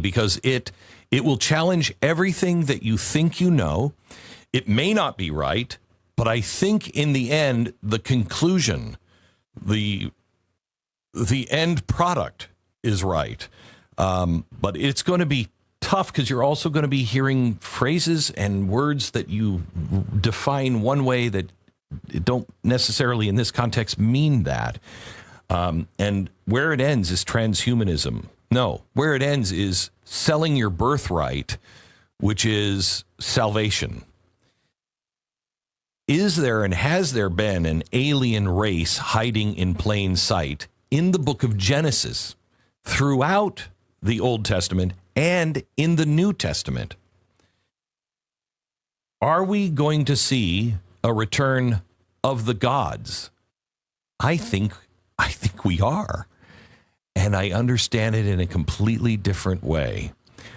because it will challenge everything that you think you know. It may not be right, but I think in the end, the conclusion, the end product is right. But it's going to be tough because you're also going to be hearing phrases and words that you define one way that don't necessarily in this context mean that. And where it ends is transhumanism. No, where it ends is selling your birthright, which is salvation. Is there and has there been an alien race hiding in plain sight in the book of Genesis, throughout the Old Testament and in the New Testament? Are we going to see a return of the gods? I think we are. And I understand it in a completely different way.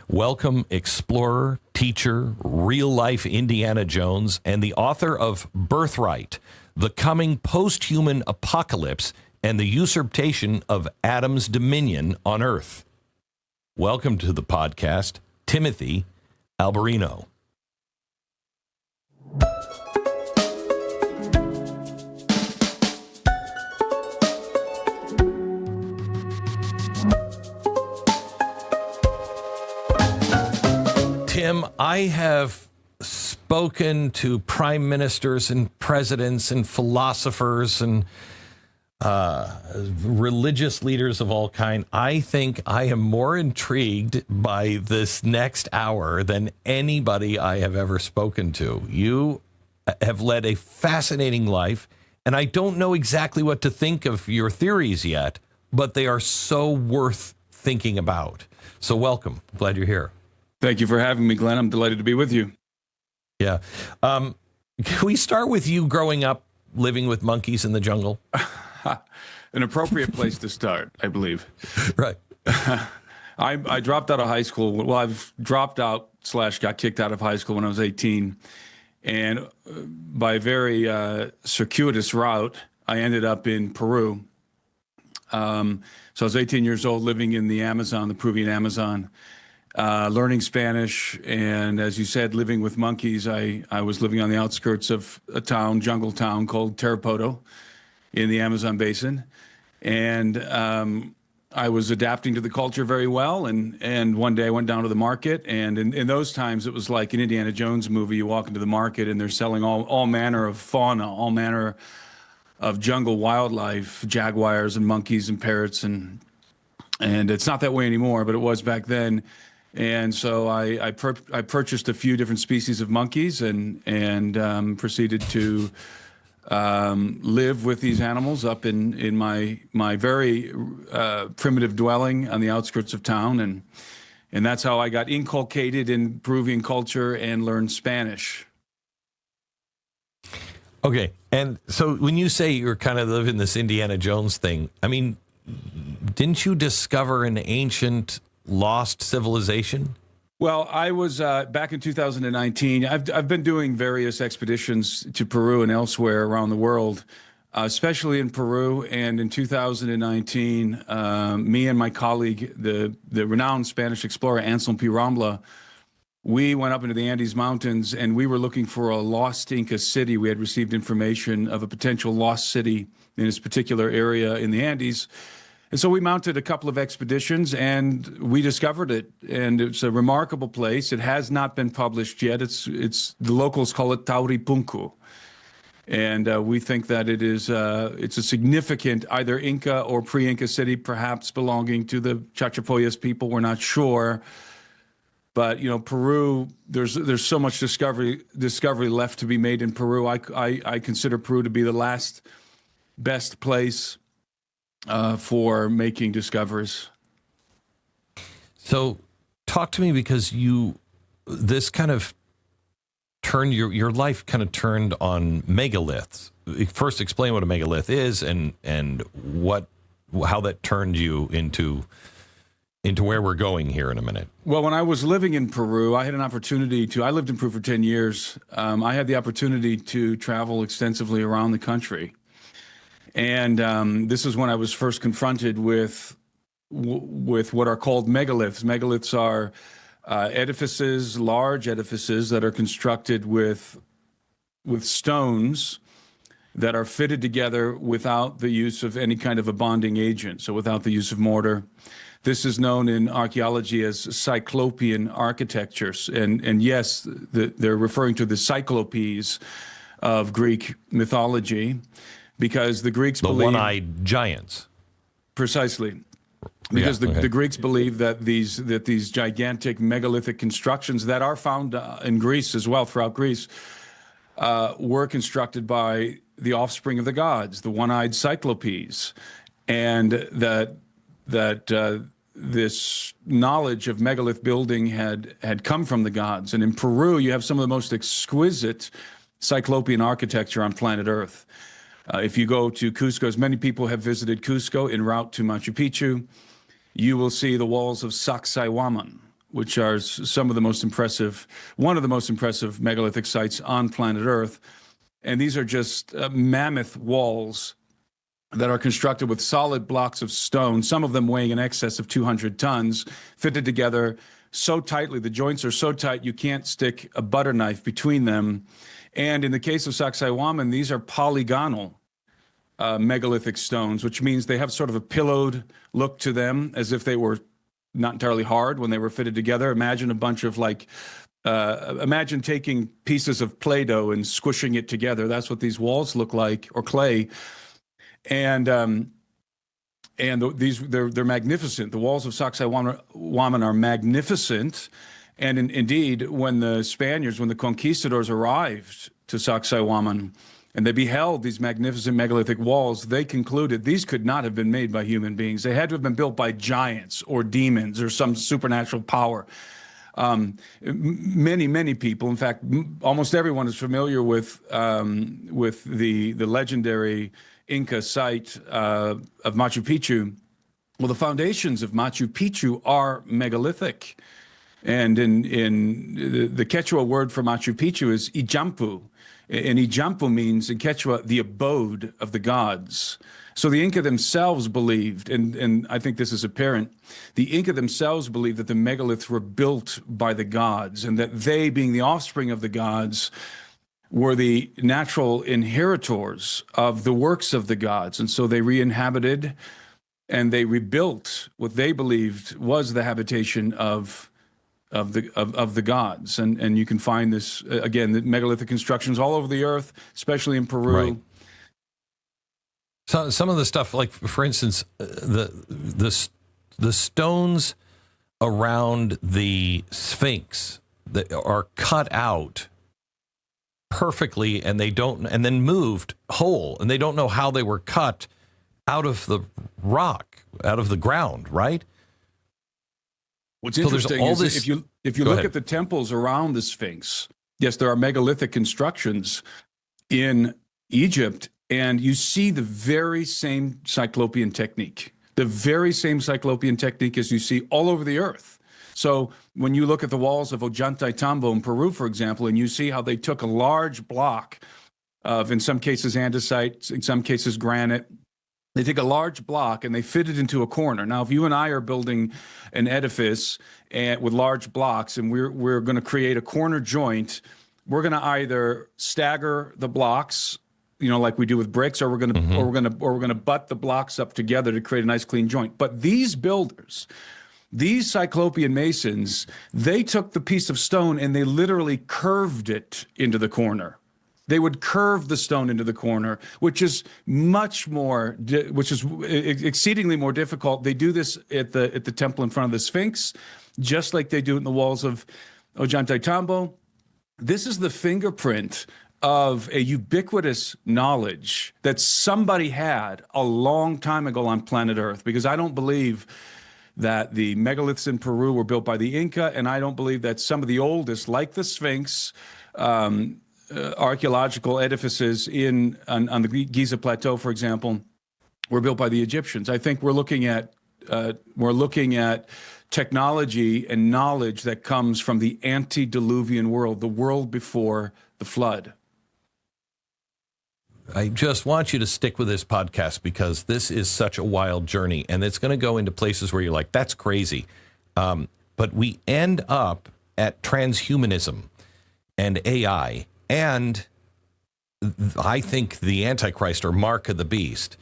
Welcome, explorer, teacher, real-life Indiana Jones, and the author of Birthright, The Coming Post-Human Apocalypse and the Usurpation of Adam's Dominion on Earth. Welcome to the podcast, Timothy Alberino. Tim, I have spoken to prime ministers and presidents and philosophers and religious leaders of all kind. I think I am more intrigued by this next hour than anybody I have ever spoken to. You have led a fascinating life, and I don't know exactly what to think of your theories yet, but they are so worth thinking about. So welcome. Glad you're here. Thank you for having me, Glenn. I'm delighted to be with you. Yeah. Can we start with you growing up living with monkeys in the jungle? An appropriate place to start, I believe. Right. I dropped out of high school. Well, I've dropped out / got kicked out of high school when I was 18. And by a very circuitous route, I ended up in Peru. So I was 18 years old, living in the Amazon, the Peruvian Amazon. Learning Spanish, and as you said, living with monkeys. I was living on the outskirts of a town, jungle town called Tarapoto in the Amazon basin. And I was adapting to the culture very well. And one day I went down to the market, and in those times it was like an Indiana Jones movie. You walk into the market and they're selling all manner of fauna, all manner of jungle wildlife, jaguars and monkeys and parrots. And it's not that way anymore, but it was back then. And so I purchased a few different species of monkeys and proceeded to live with these animals up in my very primitive dwelling on the outskirts of town. And that's how I got inculcated in Peruvian culture and learned Spanish. Okay. And so when you say you're kind of living this Indiana Jones thing, I mean, didn't you discover an ancient lost civilization? Well, I was back in 2019. I've been doing various expeditions to Peru and elsewhere around the world, especially in Peru. And in 2019, me and my colleague, the renowned Spanish explorer Anselm P. Rambla, we went up into the Andes Mountains and we were looking for a lost Inca city. We had received information of a potential lost city in this particular area in the Andes. And so we mounted a couple of expeditions and we discovered it. And it's a remarkable place. It has not been published yet. It's the locals call it Tauripunku. And we think that it's a significant either Inca or pre-Inca city, perhaps belonging to the Chachapoyas people. We're not sure. But, you know, Peru, there's so much discovery left to be made in Peru. I consider Peru to be the last best place for making discoveries. So talk to me, because this kind of turned your life kind of turned on megaliths. First, explain what a megalith is and how that turned you into where we're going here in a minute. Well, when I was living in Peru, I had an opportunity I lived in Peru for 10 years. I had the opportunity to travel extensively around the country. And this is when I was first confronted with with what are called megaliths. Megaliths are edifices, large edifices that are constructed with stones that are fitted together without the use of any kind of a bonding agent, so without the use of mortar. This is known in archaeology as Cyclopean architectures. And yes, they're referring to the Cyclopes of Greek mythology, because the Greeks The believe... one-eyed giants. Precisely. Because Yeah, okay. the Greeks believe that these gigantic megalithic constructions that are found in Greece as well, throughout Greece, were constructed by the offspring of the gods, the one-eyed Cyclopes, and that this knowledge of megalith building had come from the gods. And in Peru, you have some of the most exquisite Cyclopean architecture on planet Earth. If you go to Cusco, as many people have visited Cusco en route to Machu Picchu, you will see the walls of Sacsayhuaman, which are one of the most impressive megalithic sites on planet Earth. And these are just mammoth walls that are constructed with solid blocks of stone, some of them weighing in excess of 200 tons, fitted together so tightly, the joints are so tight you can't stick a butter knife between them. And in the case of Sacsayhuaman, these are polygonal megalithic stones, which means they have sort of a pillowed look to them, as if they were not entirely hard when they were fitted together. Imagine a bunch of imagine taking pieces of Play-Doh and squishing it together. That's what these walls look like, or clay. And they're magnificent. The walls of Sacsayhuaman are magnificent. And indeed, when the conquistadors arrived to Sacsayhuaman and they beheld these magnificent megalithic walls, they concluded these could not have been made by human beings. They had to have been built by giants or demons or some supernatural power. Many people, in fact, almost everyone is familiar with the legendary Inca site of Machu Picchu. Well, the foundations of Machu Picchu are megalithic. And in the Quechua word for Machu Picchu is Ijampu. And Ijampu means, in Quechua, the abode of the gods. So the Inca themselves believed, and I think this is apparent, the Inca themselves believed that the megaliths were built by the gods, and that they, being the offspring of the gods, were the natural inheritors of the works of the gods. And so they re-inhabited and they rebuilt what they believed was the habitation of the gods. And you can find this, again, the megalithic constructions all over the earth, especially in Peru. Right. So some of the stuff, like, for instance, the stones around the Sphinx that are cut out perfectly, and then moved whole, and they don't know how they were cut out of the rock, out of the ground, right? What's interesting is if you look ahead. at the temples around the Sphinx, yes, there are megalithic constructions in Egypt, and you see the very same Cyclopean technique, as you see all over the earth. So when you look at the walls of Ollantaytambo in Peru, for example, and you see how they took a large block of, in some cases, andesite, in some cases, granite, they take a large block and they fit it into a corner. Now, if you and I are building an edifice with large blocks and we're going to create a corner joint, we're going to either stagger the blocks, like we do with bricks, or we're going to butt the blocks up together to create a nice clean joint. But these builders, these Cyclopean masons, they took the piece of stone and they literally curved it into the corner. They would curve the stone into the corner, which is exceedingly more difficult. They do this at the temple in front of the Sphinx, just like they do in the walls of Ollantaytambo. This is the fingerprint of a ubiquitous knowledge that somebody had a long time ago on planet Earth, because I don't believe that the megaliths in Peru were built by the Inca, and I don't believe that some of the oldest, like the Sphinx, archaeological edifices on the Giza Plateau, for example, were built by the Egyptians. I think we're looking at technology and knowledge that comes from the antediluvian world, the world before the flood. I just want you to stick with this podcast because this is such a wild journey, and it's going to go into places where you're like, that's crazy. But we end up at transhumanism and AI, and I think the Antichrist or mark of the beast.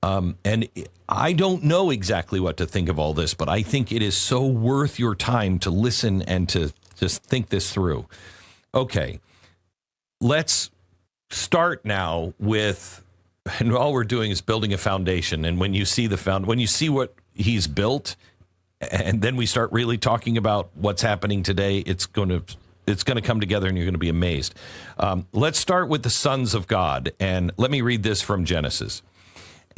And I don't know exactly what to think of all this, but I think it is so worth your time to listen and to just think this through. Okay, let's start now with, and all we're doing is building a foundation. And when you see when you see what he's built, and then we start really talking about what's happening today, it's going to come together, and you're going to be amazed. Let's start with the sons of God, and let me read this from Genesis.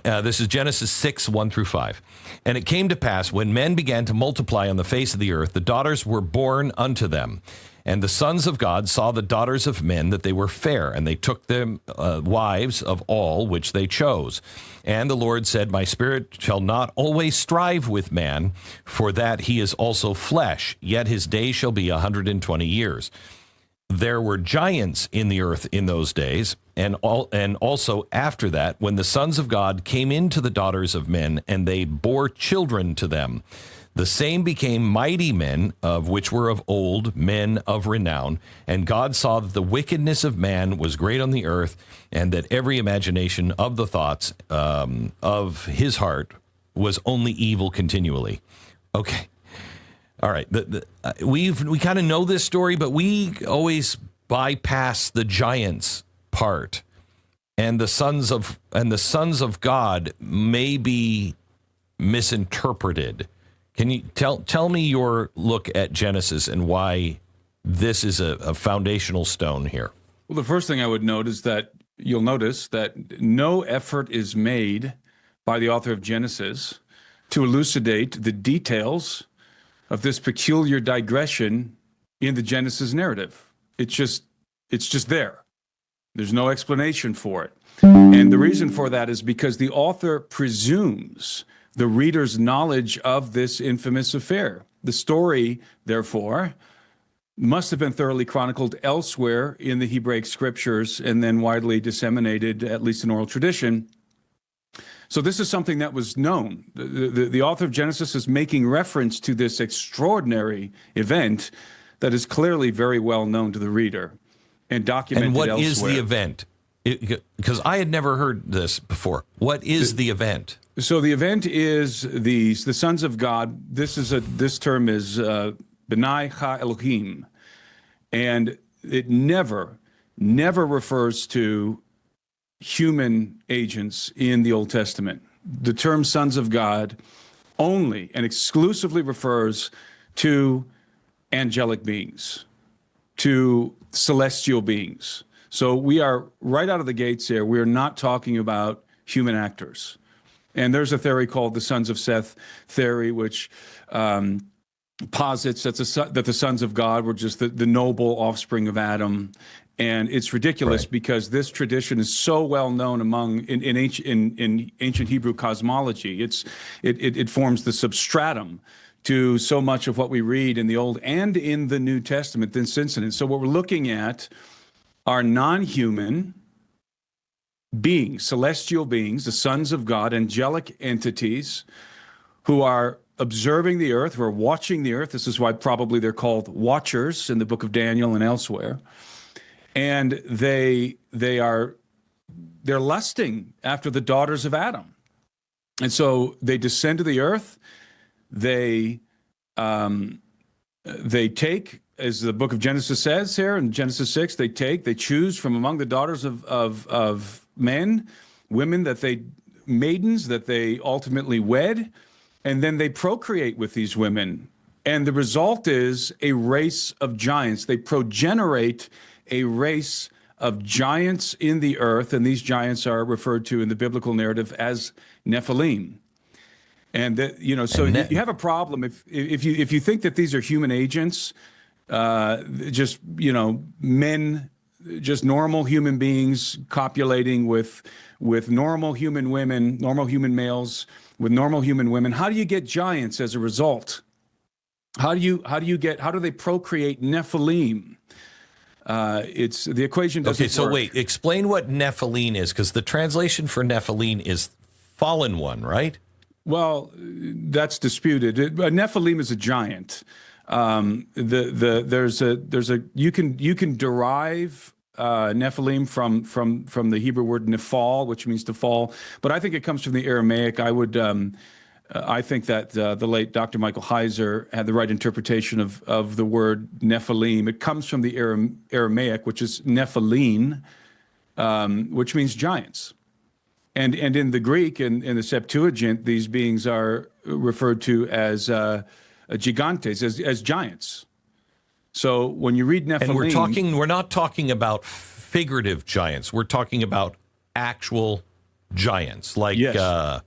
This is Genesis 6, 1 through 5. And it came to pass, when men began to multiply on the face of the earth, the daughters were born unto them. And the sons of God saw the daughters of men, that they were fair, and they took them wives of all which they chose. And the Lord said, My spirit shall not always strive with man, for that he is also flesh, yet his days shall be 120 years. There were giants in the earth in those days, and also after that, when the sons of God came into the daughters of men, and they bore children to them. The same became mighty men, of which were of old, men of renown. And God saw that the wickedness of man was great on the earth, and that every imagination of the thoughts of his heart was only evil continually. Okay. All right. We kind of know this story, but we always bypass the giants part. And the sons of God may be misinterpreted. Can you tell me your look at Genesis and why this is a foundational stone here? Well, the first thing I would note is that you'll notice that no effort is made by the author of Genesis to elucidate the details of this peculiar digression in the Genesis narrative. It's just there. There's no explanation for it. And the reason for that is because the author presumes the reader's knowledge of this infamous affair. The story, therefore, must have been thoroughly chronicled elsewhere in the Hebraic scriptures and then widely disseminated, at least in oral tradition. So this is something that was known. The author of Genesis is making reference to this extraordinary event that is clearly very well known to the reader and documented elsewhere. And what is the event? Because I had never heard this before. What is the event? So the event is the sons of God. This term is B'nai Ha Elohim, and it never refers to human agents in the Old Testament. The term sons of God only and exclusively refers to angelic beings, to celestial beings. So we are right out of the gates here. We are not talking about human actors. And there's a theory called the Sons of Seth theory, which posits that the sons of God were just the noble offspring of Adam. And it's ridiculous because this tradition is so well known in ancient Hebrew cosmology. It forms the substratum to so much of what we read in the Old and in the New Testament, this incident. So what we're looking at are non-human beings, celestial beings, the sons of God, angelic entities who are observing the earth, who are watching the earth. This is why probably they're called watchers in the book of Daniel and elsewhere. And they're lusting after the daughters of Adam. And so they descend to the earth. They take, as the book of Genesis says here in Genesis 6, they choose from among the daughters of men, maidens that they ultimately wed, and then they procreate with these women. And the result is a race of giants. They progenerate a race of giants in the earth, and these giants are referred to in the biblical narrative as Nephilim. And you have a problem if you think that these are human agents, men, just normal human beings copulating with normal human women, normal human males with normal human women. How do you get giants as a result? How do they procreate Nephilim? It's the equation doesn't Okay, so work. wait, explain what Nephilim is, because the translation for Nephilim is fallen one, right? Well, that's disputed. Nephilim is a giant. There's a you can derive Nephilim from the Hebrew word nephal, which means to fall, but I think it comes from the Aramaic. I think that the late Dr. Michael Heiser had the right interpretation of the word Nephilim. It comes from the Aramaic, which is Nephilim, which means giants. And in the Greek, in the Septuagint, these beings are referred to as gigantes, as giants. So when you read Nephilim, And we're not talking about figurative giants. We're talking about actual giants, yes,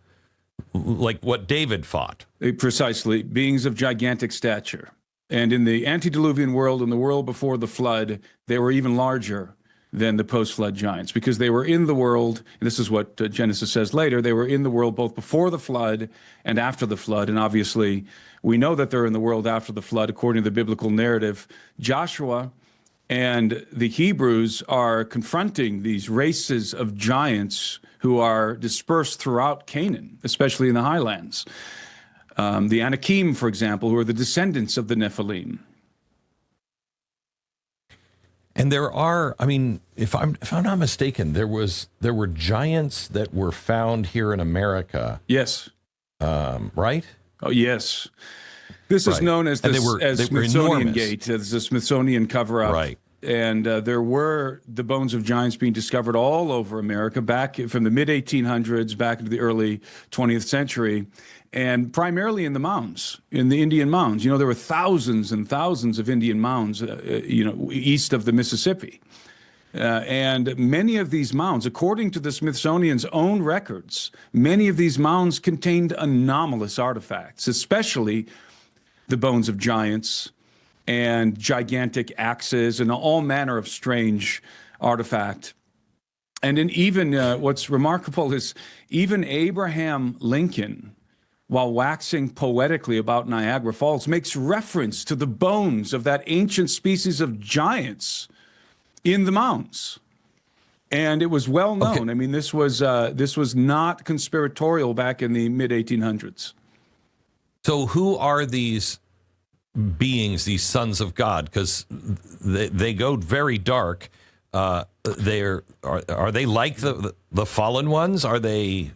like what David fought. precisely, beings of gigantic stature. And in the antediluvian world, in the world before the flood, they were even larger than the post-flood giants, because they were in the world, and this is what Genesis says later, they were in the world both before the flood and after the flood. And obviously, we know that they're in the world after the flood, according to the biblical narrative. Joshua and the Hebrews are confronting these races of giants who are dispersed throughout Canaan, especially in the highlands. The Anakim, for example, who are the descendants of the Nephilim. And there are, I mean, if I'm not mistaken, there were giants that were found here in America. Yes. Right? Oh, yes. This is Right. known as the And they were Smithsonian enormous. Gate, as the Smithsonian cover-up. Right. And there were the bones of giants being discovered all over America back from the mid-1800s back into the early 20th century, and primarily in the mounds, in the Indian mounds. You know, there were thousands and thousands of Indian mounds, east of the Mississippi. And many of these mounds, according to the Smithsonian's own records, many of these mounds contained anomalous artifacts, especially the bones of giants and gigantic axes and all manner of strange artifact. And even what's remarkable is even Abraham Lincoln, while waxing poetically about Niagara Falls, makes reference to the bones of that ancient species of giants in the mounds. And it was well known. Okay. I mean, this was not conspiratorial back in the mid-1800s. So who are these beings, these sons of God? Because they go very dark. Are they like the fallen ones? Are they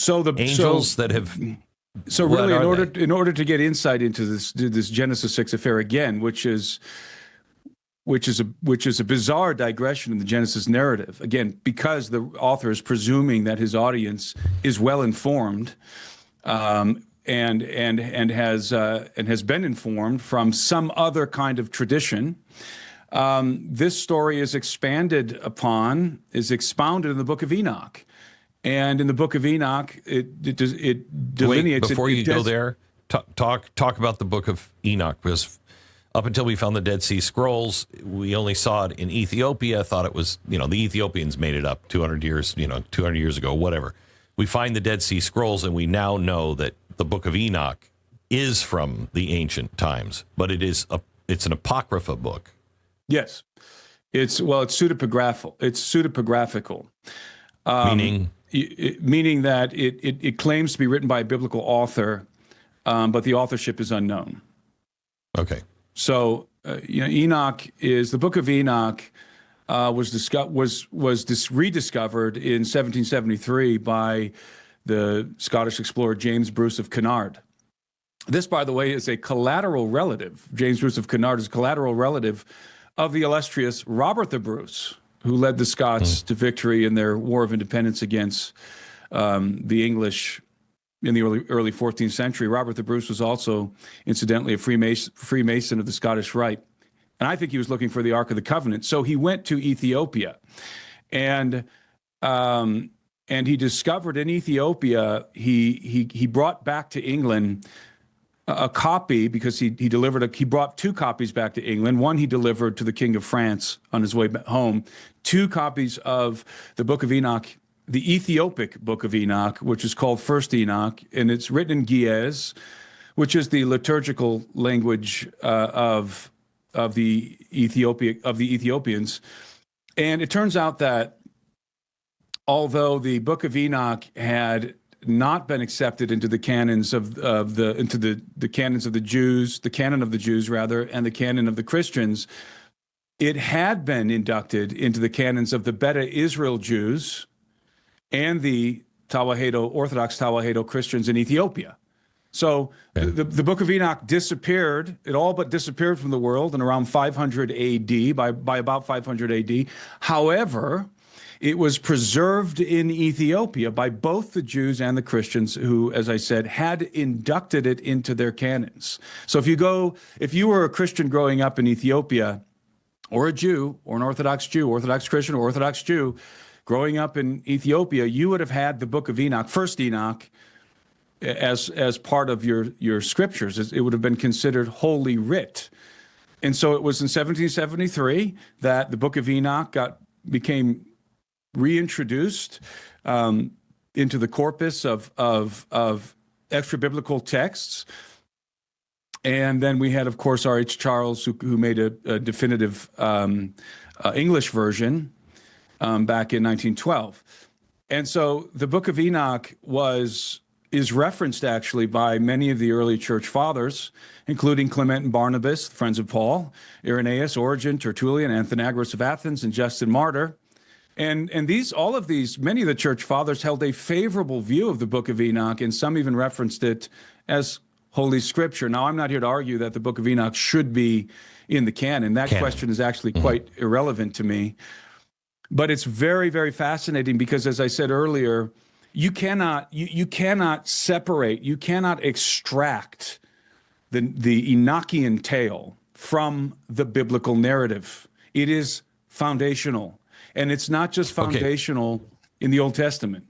angels that have? So really, in order to get insight into this Genesis 6 affair again, which is a bizarre digression in the Genesis narrative, again, because the author is presuming that his audience is well informed, and has been informed from some other kind of tradition. This story is expounded in the Book of Enoch. And in the Book of Enoch, it delineates. Wait, before you go there, talk about the Book of Enoch, because up until we found the Dead Sea Scrolls, we only saw it in Ethiopia. Thought it was, the Ethiopians made it up 200 years ago, whatever. We find the Dead Sea Scrolls, and we now know that the Book of Enoch is from the ancient times, but it's an apocrypha book. Yes, it's pseudepigraphical. It's pseudepigraphical, meaning that it claims to be written by a biblical author, but the authorship is unknown. Okay. So Enoch is the Book of Enoch was rediscovered in 1773 by the Scottish explorer James Bruce of Cunard. This, by the way, is a collateral relative. James Bruce of Cunard is a collateral relative of the illustrious Robert the Bruce, who led the Scots to victory in their War of Independence against the English in the early 14th century. Robert the Bruce was also, incidentally, a Freemason of the Scottish Rite. And I think he was looking for the Ark of the Covenant. So he went to Ethiopia, and he discovered in Ethiopia, he brought back to England a copy, because he brought two copies back to England. One he delivered to the King of France on his way back home. Two copies of the Book of Enoch, the Ethiopic Book of Enoch, which is called First Enoch, and it's written in Ge'ez, which is the liturgical language of the Ethiopians. And it turns out that although the Book of Enoch had not been accepted into the canons of the canons of the Jews, the canon of the Jews rather, and the canon of the Christians, it had been inducted into the canons of the Beta Israel Jews and the Orthodox Tawahedo Christians in Ethiopia. So the Book of Enoch disappeared. It all but disappeared from the world in around 500 AD, by about 500 AD. However, it was preserved in Ethiopia by both the Jews and the Christians who, as I said, had inducted it into their canons. So if you were a Christian growing up in Ethiopia, or a Jew, or an Orthodox Jew, Orthodox Christian, or Orthodox Jew, growing up in Ethiopia, you would have had the Book of Enoch, First Enoch, as part of your scriptures. It would have been considered holy writ. And so it was in 1773 that the Book of Enoch became reintroduced into the corpus of extra-biblical texts. And then we had, of course, R.H. Charles, who made a definitive English version back in 1912. And so the Book of Enoch is referenced actually by many of the early church fathers, including Clement and Barnabas, friends of Paul, Irenaeus, Origen, Tertullian, Athenagoras of Athens, and Justin Martyr. And many of the church fathers held a favorable view of the Book of Enoch, and some even referenced it as Holy Scripture. Now, I'm not here to argue that the Book of Enoch should be in the canon. That question is actually quite irrelevant to me. But it's very, very fascinating because, as I said earlier, you cannot separate, you cannot extract the Enochian tale from the biblical narrative. It is foundational. And it's not just foundational in the Old Testament.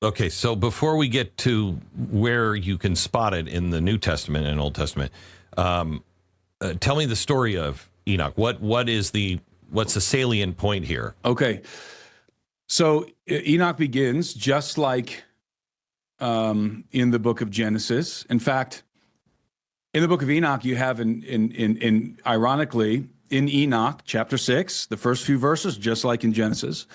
Okay, so before we get to where you can spot it in the New Testament and Old Testament, tell me the story of Enoch. What's the salient point here? Okay, so Enoch begins just like in the book of Genesis. In fact, in the book of Enoch, you have ironically, in Enoch chapter 6, the first few verses, just like in Genesis,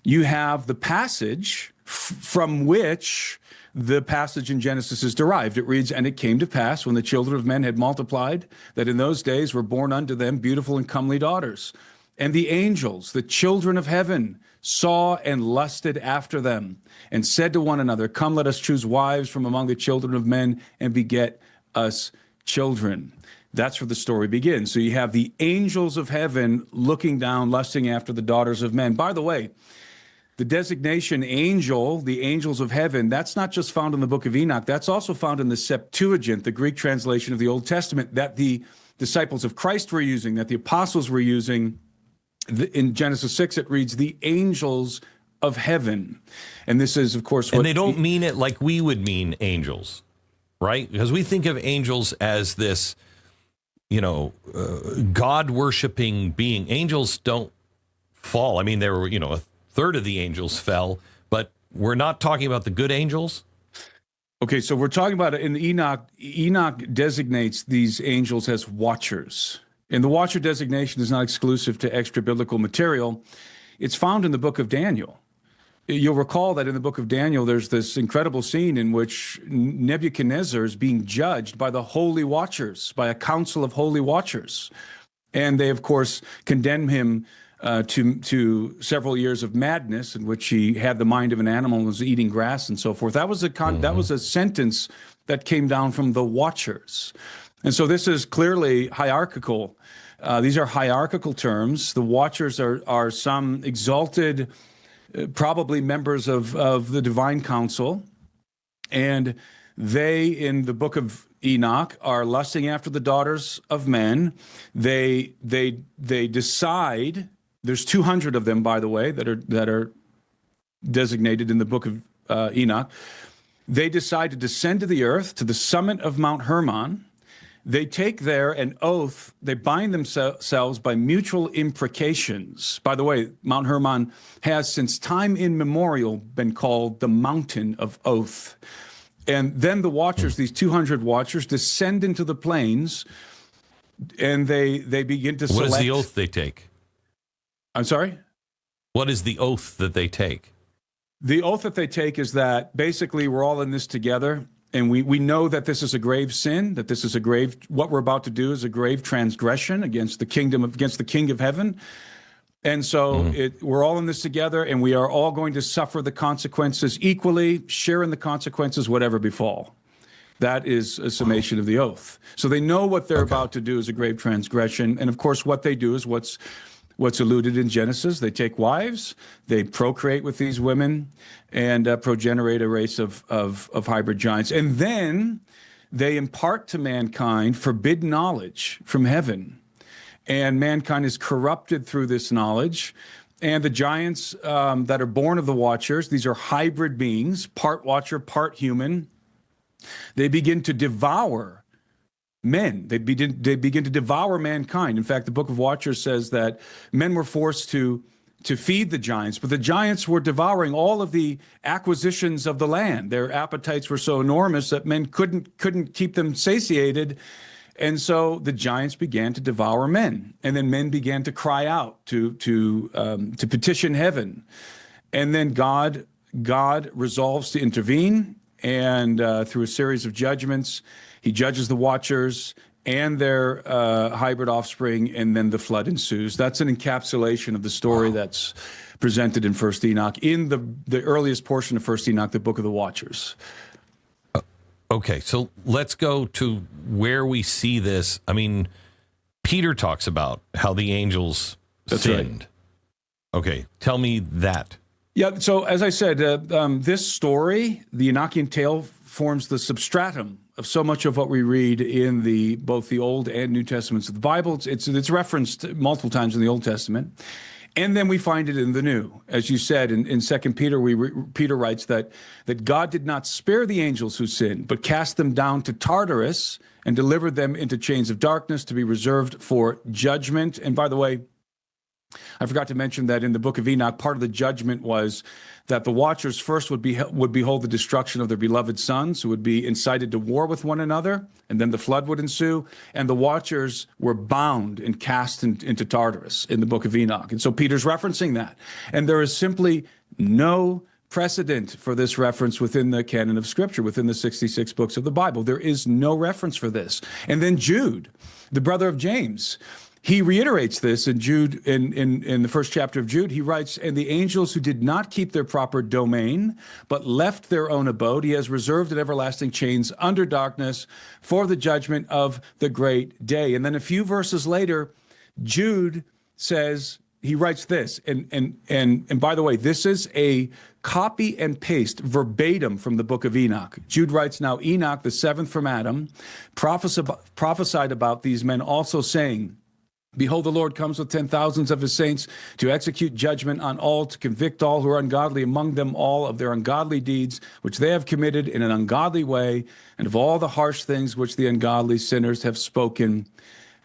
you have the passage from which the passage in Genesis is derived. It reads, "And it came to pass, when the children of men had multiplied, that in those days were born unto them beautiful and comely daughters. And the angels, the children of heaven, saw and lusted after them, and said to one another, Come, let us choose wives from among the children of men, and beget us children." That's where the story begins. So you have the angels of heaven looking down, lusting after the daughters of men. By the way, the designation angel, the angels of heaven, that's not just found in the book of Enoch. That's also found in the Septuagint, the Greek translation of the Old Testament that the disciples of Christ were using, that the apostles were using. In Genesis 6, it reads, the angels of heaven. And this is, of course, and they don't mean it like we would mean angels, right? Because we think of angels as this, God-worshiping being. Angels don't fall. I mean, there were, a third of the angels fell, but we're not talking about the good angels. Okay, so we're talking about in Enoch. Enoch designates these angels as watchers. And the watcher designation is not exclusive to extra-biblical material. It's found in the book of Daniel. You'll recall that in the book of Daniel, there's this incredible scene in which Nebuchadnezzar is being judged by the holy watchers, by a council of holy watchers. And they, of course, condemn him to several years of madness in which he had the mind of an animal and was eating grass and so forth. That was a sentence that came down from the watchers. And so this is clearly hierarchical. These are hierarchical terms. The watchers are some exalted, probably members of the divine council. And they, in the book of Enoch, are lusting after the daughters of men. They decide, there's 200 of them, by the way, that are designated in the book of Enoch. They decide to descend to the earth, to the summit of Mount Hermon. They take there an oath. They bind themselves by mutual imprecations. By the way, Mount Hermon has since time immemorial been called the mountain of oath. And then the watchers, these 200 watchers, descend into the plains, and they begin to select. What is the oath they take? I'm sorry? What is the oath that they take? The oath that they take is that basically we're all in this together, and we know that this is a grave sin, that this is what we're about to do is a grave transgression against the King of heaven. And so we're all in this together, and we are all going to suffer the consequences equally, share in the consequences, whatever befall. That is a summation of the oath. So they know what they're about to do is a grave transgression. And of course, what they do is what's alluded in Genesis. They take wives, they procreate with these women, and progenerate a race of hybrid giants. And then they impart to mankind forbidden knowledge from heaven. And mankind is corrupted through this knowledge. And the giants that are born of the watchers, these are hybrid beings, part watcher, part human. They begin to devour men. They begin to devour mankind. In fact, the book of Watchers says that men were forced to feed the giants, but the giants were devouring all of the acquisitions of the land. Their appetites were so enormous that men couldn't keep them satiated. And so the giants began to devour men, and then men began to cry out to petition heaven, and then God resolves to intervene, and through a series of judgments, he judges the watchers and their hybrid offspring, and then the flood ensues. That's an encapsulation of the story that's presented in First Enoch, in the earliest portion of First Enoch, the Book of the Watchers. Okay, so let's go to where we see this. I mean, Peter talks about how the angels sinned. Right. Okay, tell me that. Yeah, so as I said, this story, the Enochian tale, forms the substratum of so much of what we read in both the Old and New Testaments of the Bible. It's referenced multiple times in the Old Testament. And then we find it in the New. As you said, in 2 Peter, Peter writes that God did not spare the angels who sinned, but cast them down to Tartarus and delivered them into chains of darkness to be reserved for judgment. And by the way, I forgot to mention that in the book of Enoch, part of the judgment was that the watchers first would behold the destruction of their beloved sons, who would be incited to war with one another, and then the flood would ensue, and the watchers were bound and cast into Tartarus in the book of Enoch. And so Peter's referencing that. And there is simply no precedent for this reference within the canon of Scripture, within the 66 books of the Bible. There is no reference for this. And then Jude, the brother of James, he reiterates this in Jude, in the first chapter of Jude. He writes, "And the angels who did not keep their proper domain, but left their own abode, he has reserved in everlasting chains under darkness for the judgment of the great day." And then a few verses later, Jude says, he writes this, and by the way, this is a copy and paste verbatim from the book of Enoch. Jude writes, "Now Enoch, the seventh from Adam, prophesied about these men also, saying, Behold, the Lord comes with 10,000s of his saints to execute judgment on all, to convict all who are ungodly among them all of their ungodly deeds, which they have committed in an ungodly way, and of all the harsh things which the ungodly sinners have spoken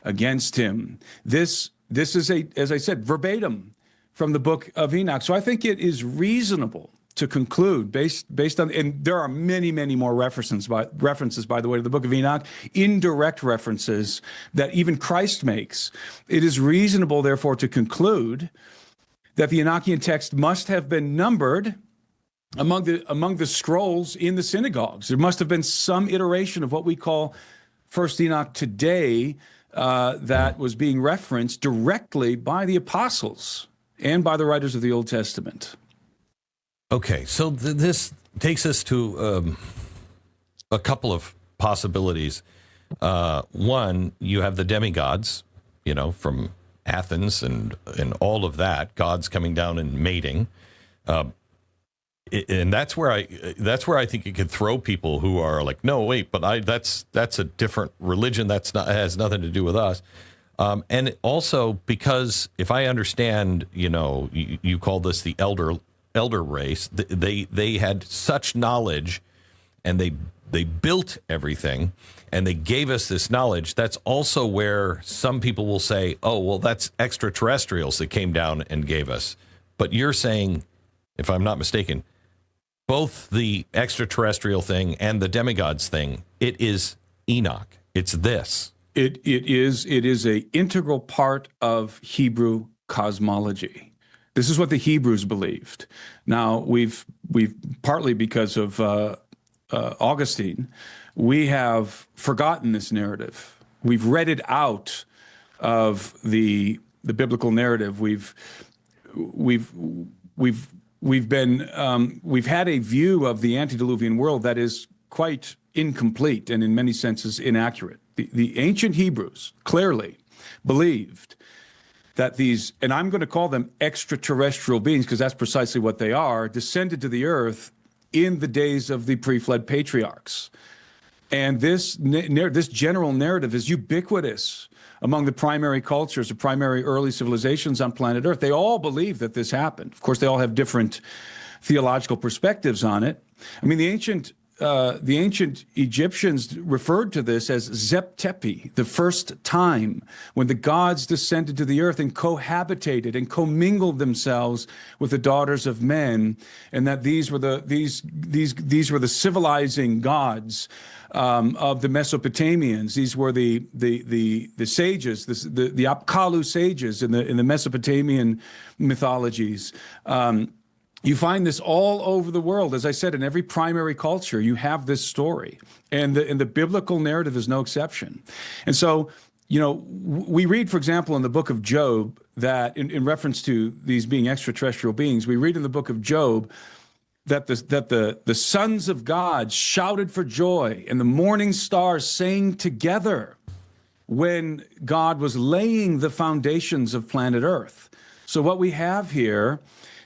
against him." This is, as I said, verbatim from the book of Enoch. So I think it is reasonable to conclude, based on, and there are many, many more references, by the way, to the book of Enoch, indirect references that even Christ makes. It is reasonable, therefore, to conclude that the Enochian text must have been numbered among the scrolls in the synagogues. There must have been some iteration of what we call First Enoch today that was being referenced directly by the apostles and by the writers of the Old Testament. Okay, so this takes us to a couple of possibilities. One, you have the demigods, from Athens and all of that, gods coming down and mating, and that's where I think it could throw people who are like, no, wait, but that's a different religion. Has nothing to do with us. And also because if I understand, you call this the elder race, they had such knowledge, and they built everything, and they gave us this knowledge. That's also where some people will say, oh, well, that's extraterrestrials that came down and gave us. But you're saying, if I'm not mistaken, both the extraterrestrial thing and the demigods thing, it is Enoch. It's this. It is a integral part of Hebrew cosmology. This is what the Hebrews believed. Now we've partly because of Augustine, we have forgotten this narrative. We've read it out of the biblical narrative. We've had a view of the antediluvian world that is quite incomplete and in many senses inaccurate. The ancient Hebrews clearly believed that these, and I'm going to call them extraterrestrial beings because that's precisely what they are, descended to the earth in the days of the pre-flood patriarchs. And this general narrative is ubiquitous among the primary cultures, the primary early civilizations on planet Earth. They all believe that this happened. Of course, they all have different theological perspectives on it. I mean, the ancient Egyptians referred to this as Zeptepi, the first time when the gods descended to the earth and cohabitated and commingled themselves with the daughters of men, and that these were the civilizing gods of the Mesopotamians. These were the sages, the Apkallu sages in the Mesopotamian mythologies. You find this all over the world. As I said, in every primary culture, you have this story. And the biblical narrative is no exception. And so, we read, for example, in the book of Job, that in reference to these being extraterrestrial beings, we read in the book of Job that the sons of God shouted for joy and the morning stars sang together when God was laying the foundations of planet Earth. So what we have here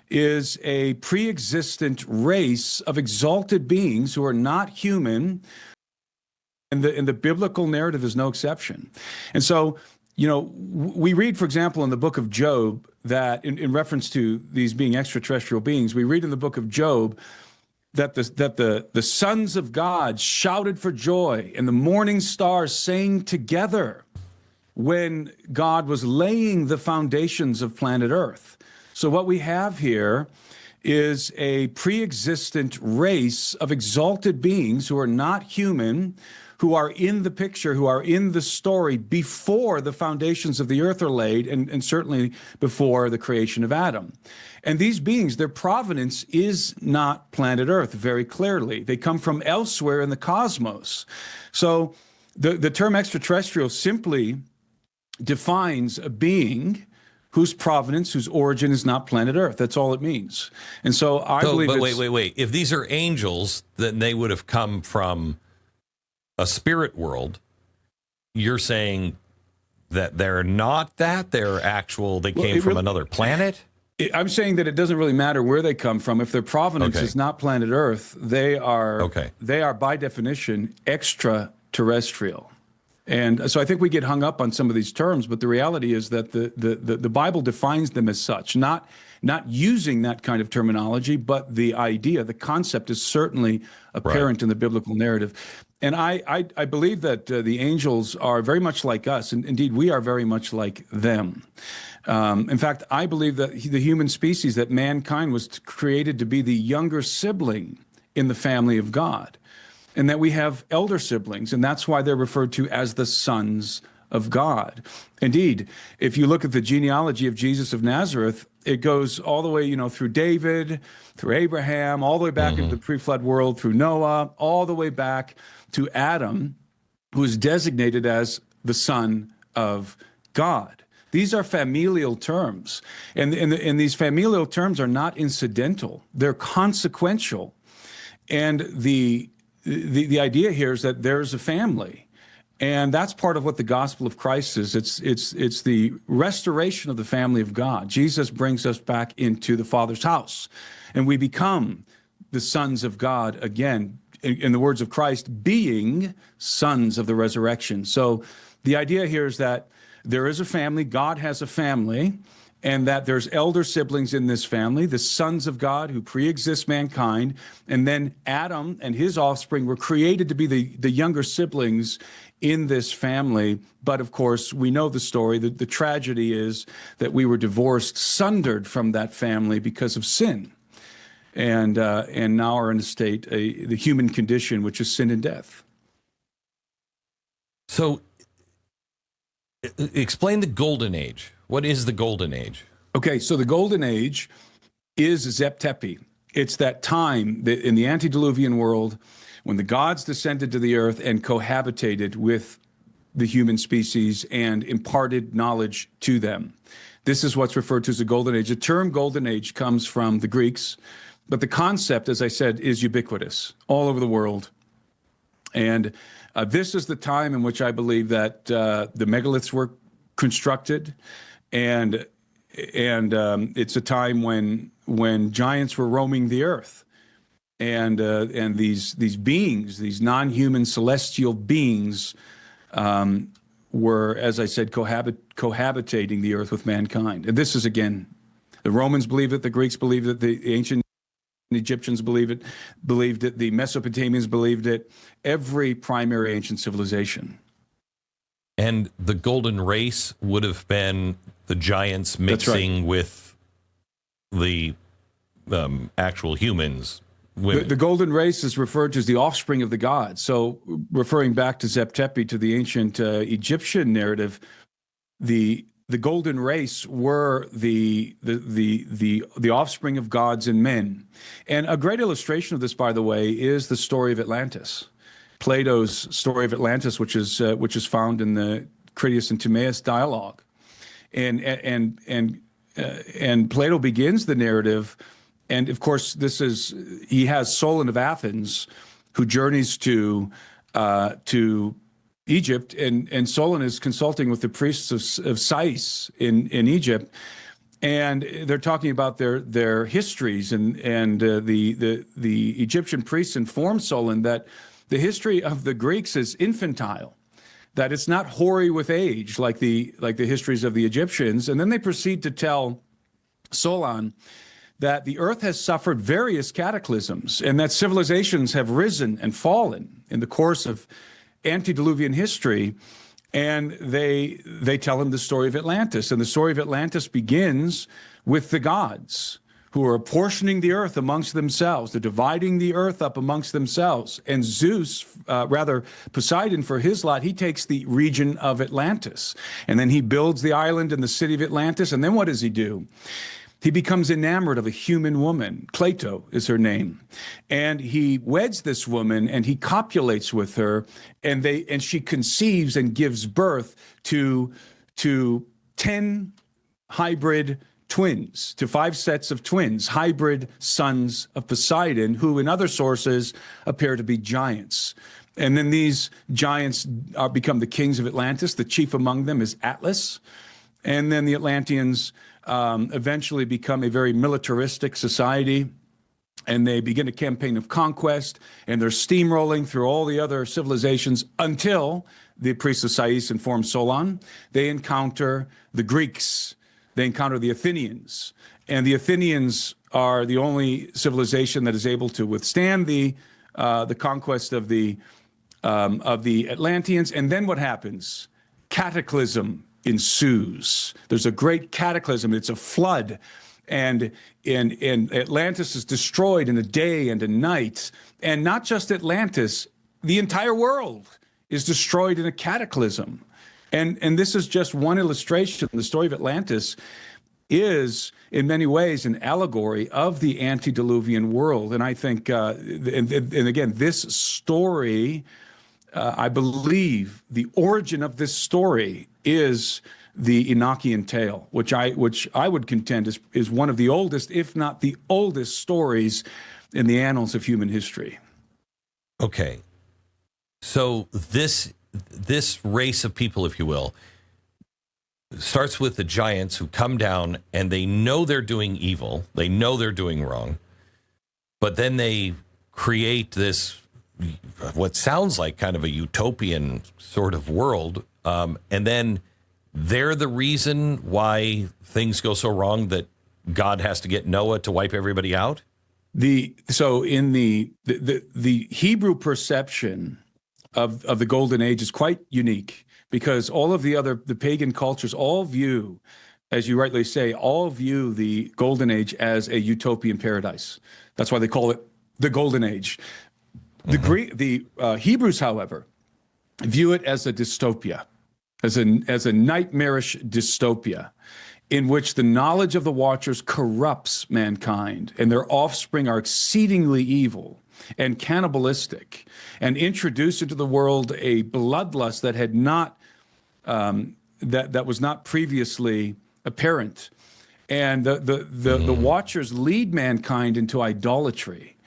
is a pre-existent race of exalted beings who are not human, and the biblical narrative is no exception. And so, we read, for example, in the book of Job, that in reference to these being extraterrestrial beings, we read in the book of Job that the sons of God shouted for joy and the morning stars sang together when God was laying the foundations of planet Earth. So what we have here is a pre-existent race of exalted beings who are not human, who are in the picture, who are in the story before the foundations of the earth are laid, and certainly before the creation of Adam. And these beings, their provenance is not planet Earth, very clearly. They come from elsewhere in the cosmos. So the term extraterrestrial simply defines a being whose provenance, whose origin is not planet Earth. That's all it means. And so I believe but wait. If these are angels, then they would have come from a spirit world. You're saying that they're not that? They're actual, they came from another planet? I'm saying that it doesn't really matter where they come from. If their provenance is not planet Earth, they are by definition extraterrestrial. And so I think we get hung up on some of these terms, but the reality is that the Bible defines them as such, not using that kind of terminology, but the idea, the concept is certainly apparent in the biblical narrative. And I believe that the angels are very much like us, and indeed we are very much like them. In fact, I believe that the human species, that mankind was created to be the younger sibling in the family of God, and that we have elder siblings, and that's why they're referred to as the sons of God. Indeed, if you look at the genealogy of Jesus of Nazareth, it goes all the way, through David, through Abraham, all the way back into the pre-flood world, through Noah, all the way back to Adam, who is designated as the son of God. These are familial terms, and these familial terms are not incidental; they're consequential. And the idea here is that there's a family, and that's part of what the gospel of Christ is. It's the restoration of the family of God. Jesus brings us back into the Father's house, and we become the sons of God again. In the words of Christ, being sons of the resurrection. So the idea here is that there is a family, God has a family, and that there's elder siblings in this family, the sons of God who pre-exist mankind, and then Adam and his offspring were created to be the younger siblings in this family. But of course, we know the story. The tragedy is that we were divorced, sundered from that family because of sin. and now are in a state, the human condition, which is sin and death. So explain the golden age. What is the golden age? Okay, so the golden age is Zep Tepi. It's that time that in the antediluvian world when the gods descended to the earth and cohabitated with the human species and imparted knowledge to them. This is what's referred to as the golden age. The term golden age comes from the Greeks, but the concept, as I said, is ubiquitous all over the world. And this is the time in which I believe that the megaliths were constructed, and it's a time when giants were roaming the earth, and these beings, these non-human celestial beings, were, as I said, cohabitating the earth with mankind. And this is, again, the Romans believed it, the Greeks believed it, the ancient Egyptians believed it, the Mesopotamians believed it, every primary ancient civilization. And the golden race would have been the giants mixing with the actual humans. The golden race is referred to as the offspring of the gods. So, referring back to Zep Tepi, to the ancient Egyptian narrative, the golden race were the offspring of gods and men. And a great illustration of this, by the way, is the story of Atlantis. Plato's story of Atlantis, which is found in the Critias and Timaeus dialogue, and Plato begins the narrative, and of course he has Solon of Athens, who journeys to Egypt, and Solon is consulting with the priests of Sais in Egypt, and they're talking about their histories, and the Egyptian priests inform Solon that the history of the Greeks is infantile, that it's not hoary with age like the histories of the Egyptians. And then they proceed to tell Solon that the earth has suffered various cataclysms and that civilizations have risen and fallen in the course of antediluvian history. And they tell him the story of Atlantis. And the story of Atlantis begins with the gods, who are apportioning the earth amongst themselves. They're dividing the earth up amongst themselves. And Poseidon, for his lot, he takes the region of Atlantis. And then he builds the island and the city of Atlantis. And then what does he do? He becomes enamored of a human woman. Cleito is her name. And he weds this woman, and he copulates with her, and she conceives and gives birth to 10 hybrid twins, to 5 sets of twins, hybrid sons of Poseidon, who in other sources appear to be giants. And then these giants become the kings of Atlantis. The chief among them is Atlas. And then the Atlanteans eventually become a very militaristic society, and they begin a campaign of conquest, and they're steamrolling through all the other civilizations until the priests of Sais inform Solon. They encounter the Greeks. They encounter the Athenians, and the Athenians are the only civilization that is able to withstand the conquest of the Atlanteans. And then what happens? Cataclysm ensues. There's a great cataclysm. It's a flood, and Atlantis is destroyed in a day and a night. And not just Atlantis, the entire world is destroyed in a cataclysm. And this is just one illustration. The story of Atlantis is, in many ways, an allegory of the antediluvian world. And I think, and again, this story, I believe, the origin of this story is the Enochian tale, which I would contend is one of the oldest, if not the oldest, stories in the annals of human history. Okay, so this race of people, if you will, starts with the giants who come down and they know they're doing evil. They know they're doing wrong. But then they create this, what sounds like kind of a utopian sort of world. And then they're the reason why things go so wrong that God has to get Noah to wipe everybody out. So in the Hebrew perception of the Golden Age is quite unique, because all of the pagan cultures all view as you rightly say, all view the golden age as a utopian paradise. That's why they call it the golden age. The Hebrews, however, view it as a dystopia, as a nightmarish dystopia in which the knowledge of the watchers corrupts mankind and their offspring are exceedingly evil and cannibalistic and introduce into the world a bloodlust that had not that was not previously apparent. And the watchers lead mankind into idolatry.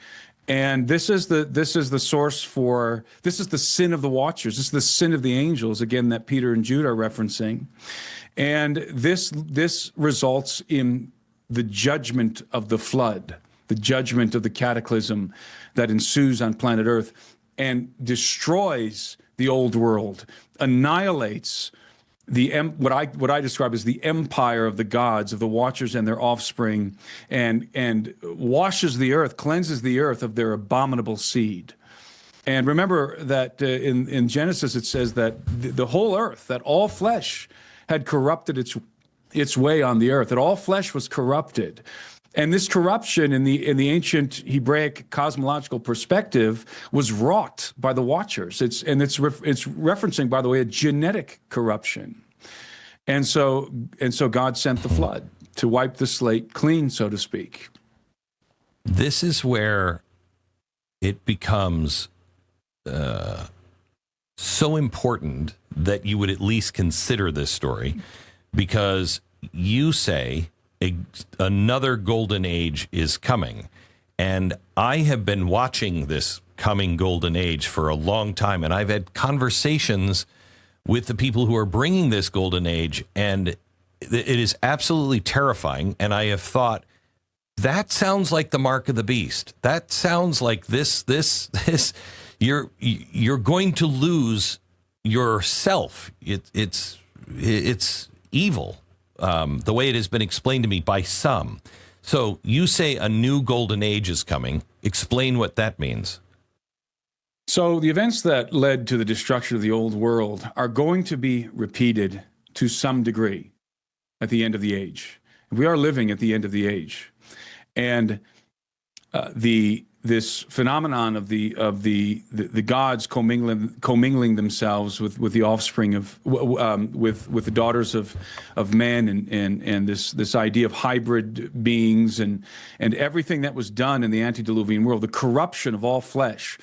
And this is the source for, this is the sin of the watchers. This is the sin of the angels, again, that Peter and Jude are referencing. And this results in the judgment of the flood, the judgment of the cataclysm that ensues on planet Earth and destroys the old world, annihilates what I describe as the empire of the gods, of the watchers and their offspring, and washes the earth, cleanses the earth of their abominable seed. And remember that in Genesis it says that the whole earth, that all flesh had corrupted its way on the earth, that all flesh was corrupted. And this corruption in the ancient Hebraic cosmological perspective was wrought by the watchers. It's referencing, by the way, a genetic corruption. And so God sent the flood to wipe the slate clean, so to speak. This is where it becomes so important that you would at least consider this story, because you say another golden age is coming. And I have been watching this coming golden age for a long time, and I've had conversations with the people who are bringing this golden age, and it is absolutely terrifying. And I have thought, that sounds like the mark of the beast. That sounds like this you're going to lose yourself. It's evil. The way it has been explained to me by some. So you say a new golden age is coming. Explain what that means. So the events that led to the destruction of the old world are going to be repeated to some degree at the end of the age. We are living at the end of the age. And this phenomenon of the gods commingling themselves with the offspring of with the daughters of men, and this idea of hybrid beings and everything that was done in the antediluvian world, the corruption of all flesh,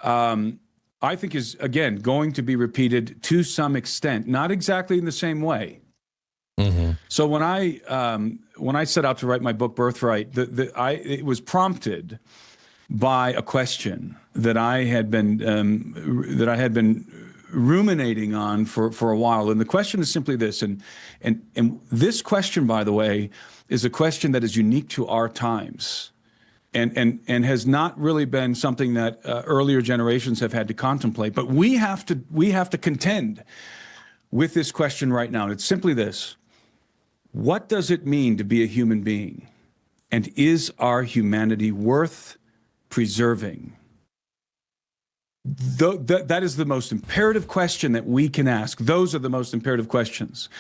I think is again going to be repeated to some extent, not exactly in the same way. Mm-hmm. So when I set out to write my book Birthright, it was prompted by a question that I had been ruminating on for a while, and the question is simply this, and this question, by the way, is a question that is unique to our times, and has not really been something that earlier generations have had to contemplate. But we have to contend with this question right now. And it's simply this: what does it mean to be a human being, and is our humanity worth preserving? That is the most imperative question that we can ask. Those are the most imperative questions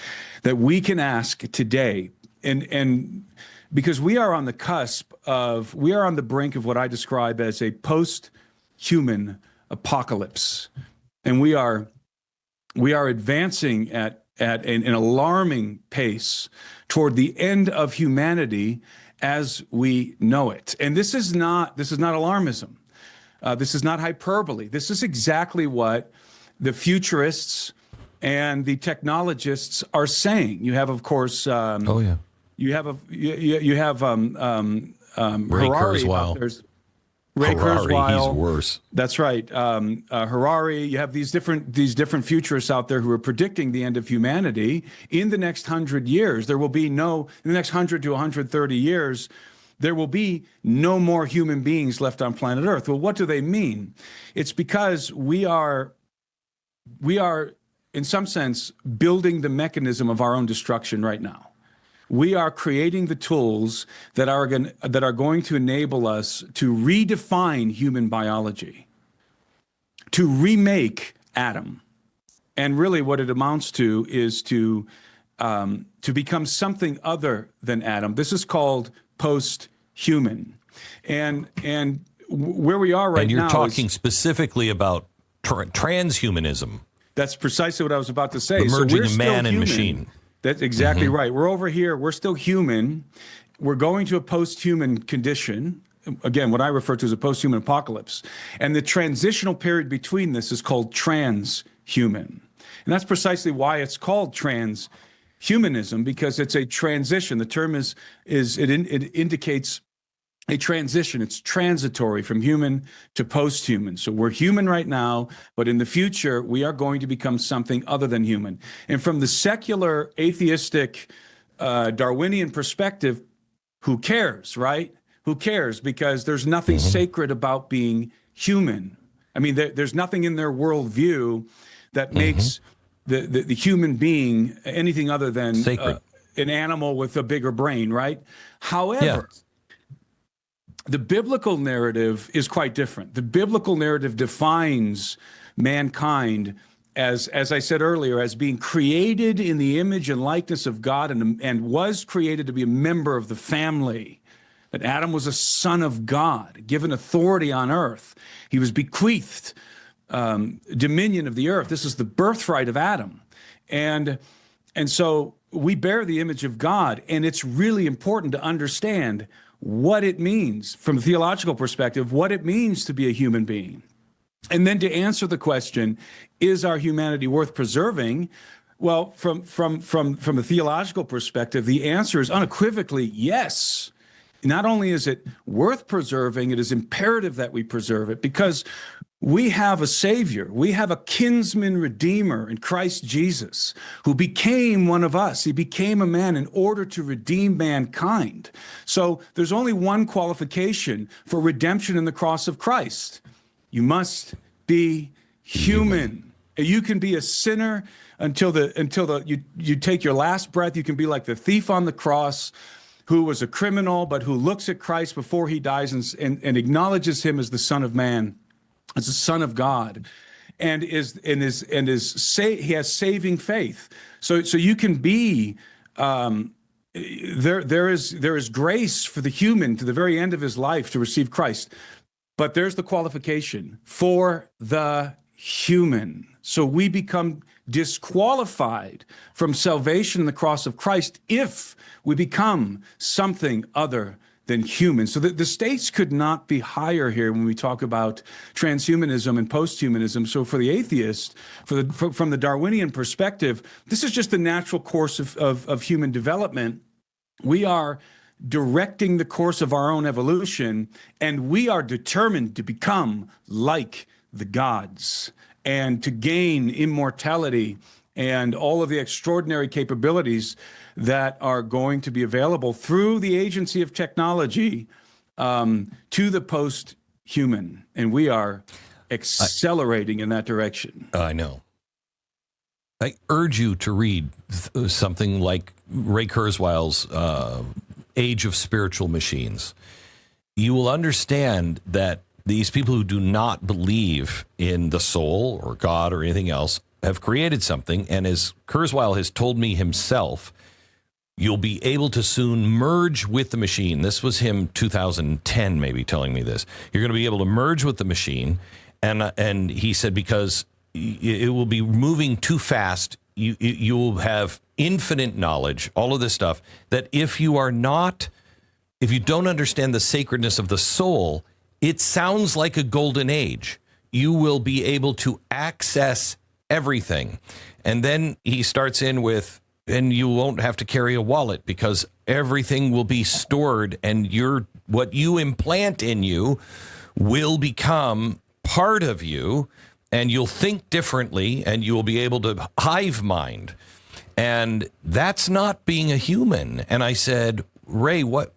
that we can ask today. And because we are on the brink of what I describe as a post-human apocalypse. And we are advancing at an alarming pace toward the end of humanity as we know it. And this is not alarmism. This is not hyperbole. This is exactly what the futurists and the technologists are saying. You have, of course, you have Ray Harari. Kurzweil. There's Ray Harari, Kurzweil. He's worse. That's right. Harari. You have these different futurists out there who are predicting the end of humanity in the next 100 years. There will be in the next 100 to 130 years, there will be no more human beings left on planet Earth. Well, what do they mean? It's because we are, in some sense, building the mechanism of our own destruction right now. We are creating the tools that are going to enable us to redefine human biology, to remake Adam. And really what it amounts to is to to become something other than Adam. This is called post-human. And where we are right now. And you're talking specifically about transhumanism. That's precisely what I was about to say. The merging of man and machine. That's exactly right. We're over here. We're still human. We're going to a post-human condition. Again, what I refer to as a post-human apocalypse. And the transitional period between this is called transhuman. And that's precisely why it's called transhumanism, because it's a transition. The term it indicates a transition. It's transitory from human to post-human. So we're human right now, but in the future, we are going to become something other than human. And from the secular, atheistic, Darwinian perspective, who cares, right? Who cares? Because there's nothing sacred about being human. I mean, there's nothing in their worldview that makes the human being anything other than an animal with a bigger brain, right? However, the biblical narrative is quite different. The biblical narrative defines mankind as I said earlier, as being created in the image and likeness of God and was created to be a member of the family. That Adam was a son of God, given authority on earth. He was bequeathed dominion of the earth. This is the birthright of Adam. And so we bear the image of God, and it's really important to understand what it means from a theological perspective, what it means to be a human being. And then to answer the question, is our humanity worth preserving? Well, from a theological perspective, the answer is unequivocally yes. Not only is it worth preserving, it is imperative that we preserve it, because we have a Savior. We have a kinsman redeemer in Christ Jesus, who became one of us. He became a man in order to redeem mankind. So there's only one qualification for redemption in the cross of Christ. You must be human. You can be a sinner until you take your last breath. You can be like the thief on the cross, who was a criminal, but who looks at Christ before he dies and acknowledges him as the Son of Man, as the Son of God, and he has saving faith. So you can be there is grace for the human to the very end of his life to receive Christ. But there's the qualification for the human. So we become disqualified from salvation in the cross of Christ if we become something other than human. So the stakes could not be higher here when we talk about transhumanism and posthumanism. So for the atheist, from the Darwinian perspective, this is just the natural course of human development. We are directing the course of our own evolution, and we are determined to become like the gods and to gain immortality and all of the extraordinary capabilities that are going to be available through the agency of technology to the post-human. And we are accelerating in that direction. I know. I urge you to read something like Ray Kurzweil's Age of Spiritual Machines. You will understand that these people who do not believe in the soul or God or anything else have created something. And as Kurzweil has told me himself, you'll be able to soon merge with the machine. This was him 2010 maybe telling me this. You're going to be able to merge with the machine. And he said, because it will be moving too fast, you will have infinite knowledge, all of this stuff, that if you don't understand the sacredness of the soul, it sounds like a golden age. You will be able to access everything. And then he starts in with, and you won't have to carry a wallet because everything will be stored, and what you implant in you will become part of you, and you'll think differently, and you will be able to hive mind. And that's not being a human. And I said, Ray, what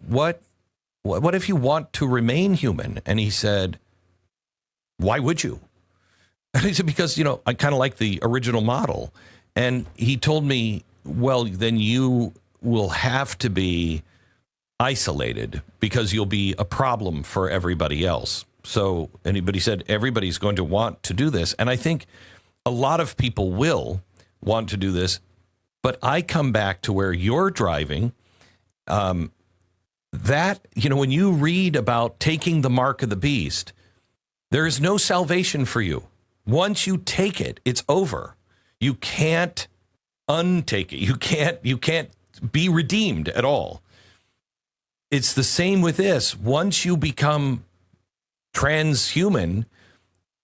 if you want to remain human? And he said, why would you? And I said, because, I kind of like the original model. And he told me, well, then you will have to be isolated because you'll be a problem for everybody else. So anybody said everybody's going to want to do this. And I think a lot of people will want to do this, But I come back to where you're driving. That, when you read about taking the mark of the beast, there is no salvation for you. Once you take it, it's over. You can't untake it. You can't be redeemed at all. It's the same with this. Once you become transhuman,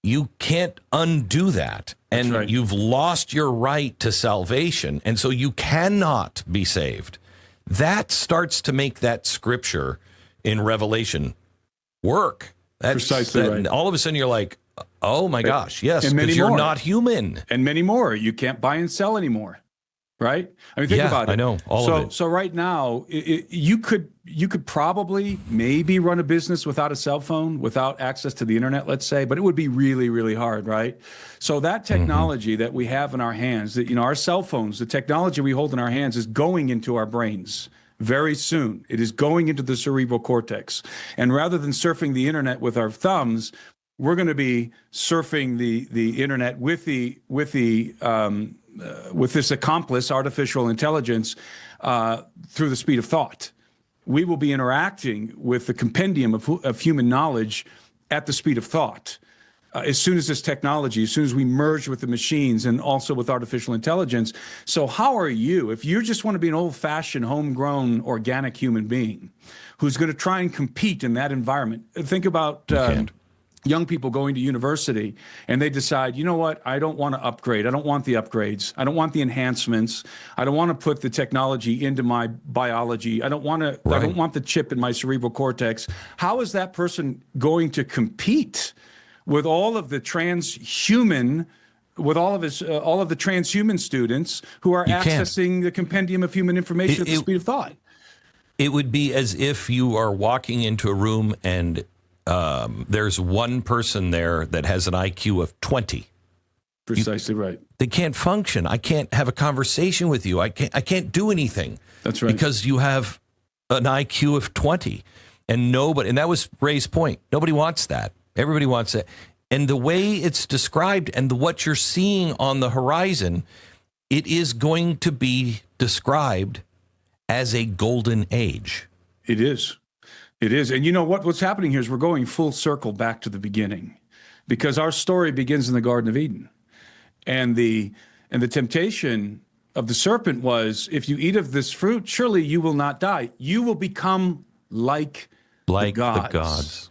you can't undo that. And right. You've lost your right to salvation. And so you cannot be saved. That starts to make that scripture in Revelation work. That's precisely right. All of a sudden you're like, oh my gosh, yes, and because you're not human. And many more. You can't buy and sell anymore. Right? I mean, think about it. I know, all of it. So right now, you could probably maybe run a business without a cell phone, without access to the internet, let's say, but it would be really, really hard, right? So that technology that we have in our hands, that our cell phones, the technology we hold in our hands is going into our brains very soon. It is going into the cerebral cortex. And rather than surfing the internet with our thumbs, we're going to be surfing the internet with this accomplice, artificial intelligence, through the speed of thought. We will be interacting with the compendium of human knowledge at the speed of thought. As soon as this technology, as soon as we merge with the machines and also with artificial intelligence. So how are you, if you just want to be an old-fashioned, homegrown, organic human being who's going to try and compete in that environment? Think about young people going to university and they decide, you know what, I don't want to upgrade. I don't want the upgrades. I don't want the enhancements. I don't want to put the technology into my biology. I don't want to, I don't want the chip in my cerebral cortex. How is that person going to compete with all of the transhuman, with all of the transhuman students who are accessing the compendium of human information at the speed of thought? It would be as if you are walking into a room and there's one person there that has an IQ of 20. Precisely right. They can't function. I can't have a conversation with you. I can't do anything. That's right. Because you have an IQ of 20. And that was Ray's point. Nobody wants that. Everybody wants it. And the way it's described and what you're seeing on the horizon, it is going to be described as a golden age. It is. It is. And you know what's happening here is we're going full circle back to the beginning, because our story begins in the Garden of Eden. And the temptation of the serpent was, if you eat of this fruit, surely you will not die. You will become like the gods.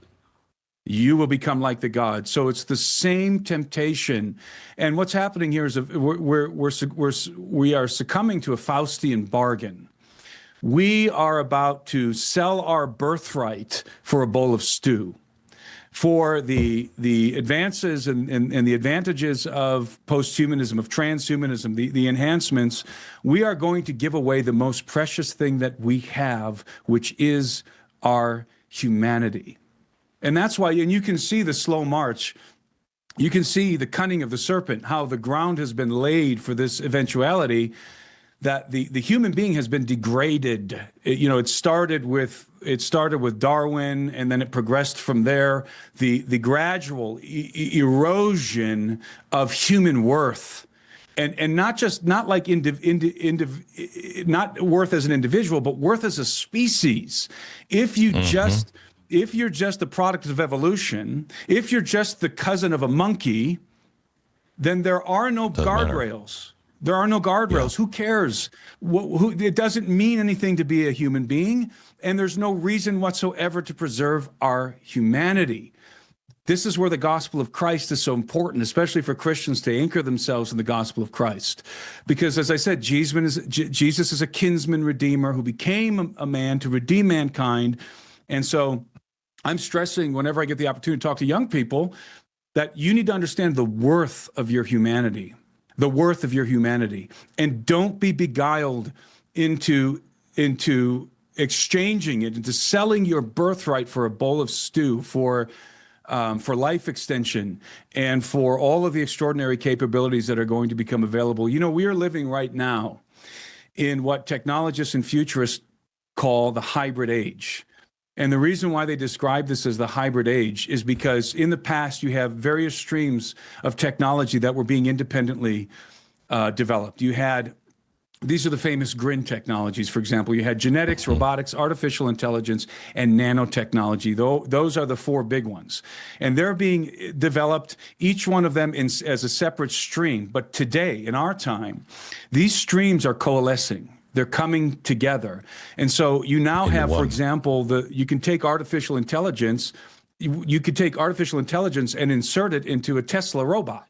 You will become like the gods. So it's the same temptation. And what's happening here is we are succumbing to a Faustian bargain. We are about to sell our birthright for a bowl of stew. For the advances and the advantages of posthumanism, of transhumanism, the enhancements, we are going to give away the most precious thing that we have, which is our humanity. And that's why, and you can see the slow march, you can see the cunning of the serpent, how the ground has been laid for this eventuality, that the human being has been degraded. It started with Darwin, and then it progressed from there. The gradual erosion of human worth, and not like not worth as an individual, but worth as a species. If you're just a product of evolution, if you're just the cousin of a monkey, then there are no guardrails. There are no guardrails. Yeah. Who cares? It doesn't mean anything to be a human being, and there's no reason whatsoever to preserve our humanity. This is where the gospel of Christ is so important, especially for Christians to anchor themselves in the gospel of Christ. Because, as I said, Jesus is a kinsman redeemer who became a man to redeem mankind. And so I'm stressing whenever I get the opportunity to talk to young people that you need to understand the worth of your humanity. The worth of your humanity, and don't be beguiled into exchanging it, into selling your birthright for a bowl of stew, for life extension, and for all of the extraordinary capabilities that are going to become available. We are living right now in what technologists and futurists call the hybrid age. And the reason why they describe this as the hybrid age is because in the past you have various streams of technology that were being independently developed. You had these are the famous GRIN technologies. For example, you had genetics, robotics, artificial intelligence, and nanotechnology. Those are the four big ones. And they're being developed, each one of them as a separate stream. But today, in our time, these streams are coalescing. They're coming together. And so you now have, for example, you can take artificial intelligence. You could take artificial intelligence and insert it into a Tesla robot.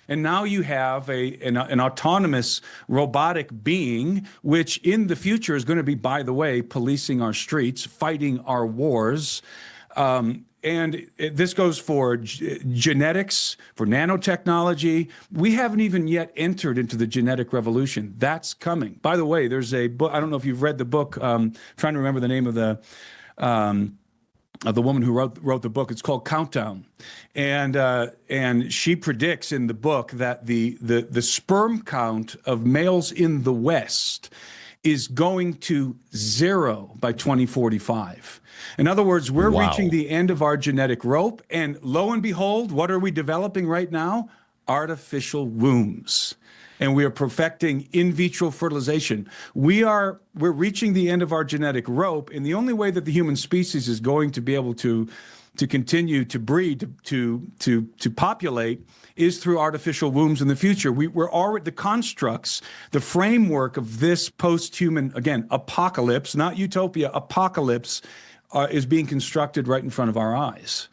And now you have an autonomous robotic being, which in the future is going to be, by the way, policing our streets, fighting our wars. This goes for genetics, for nanotechnology. We haven't even yet entered into the genetic revolution. That's coming. By the way, there's a book. I don't know if you've read the book. Trying to remember the name of the woman who wrote the book. It's called Countdown, and she predicts in the book that the sperm count of males in the West is going to 0 by 2045. In other words, we're reaching the end of our genetic rope, and lo and behold, what are we developing right now? Artificial wombs. And we are perfecting in vitro fertilization. We're reaching the end of our genetic rope, and the only way that the human species is going to be able to continue to breed, to populate, is through artificial wombs in the future. We're already, the constructs, the framework of this post-human, again, apocalypse, not utopia, apocalypse, is being constructed right in front of our eyes.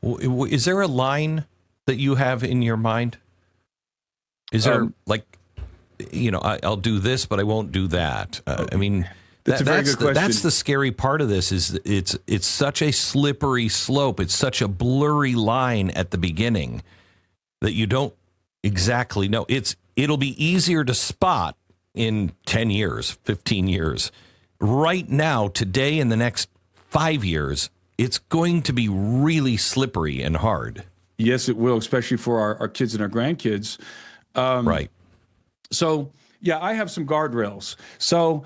Is there a line that you have in your mind? Is there I'll do this, but I won't do that? I mean, that's a very good question. That's the scary part of this. Is it's such a slippery slope. It's such a blurry line at the beginning that you don't exactly know. It'll be easier to spot in 10 years, 15 years. Right now, today, in the next 5 years, it's going to be really slippery and hard. Yes, it will, especially for our kids and our grandkids. Right. So, yeah, I have some guardrails. So,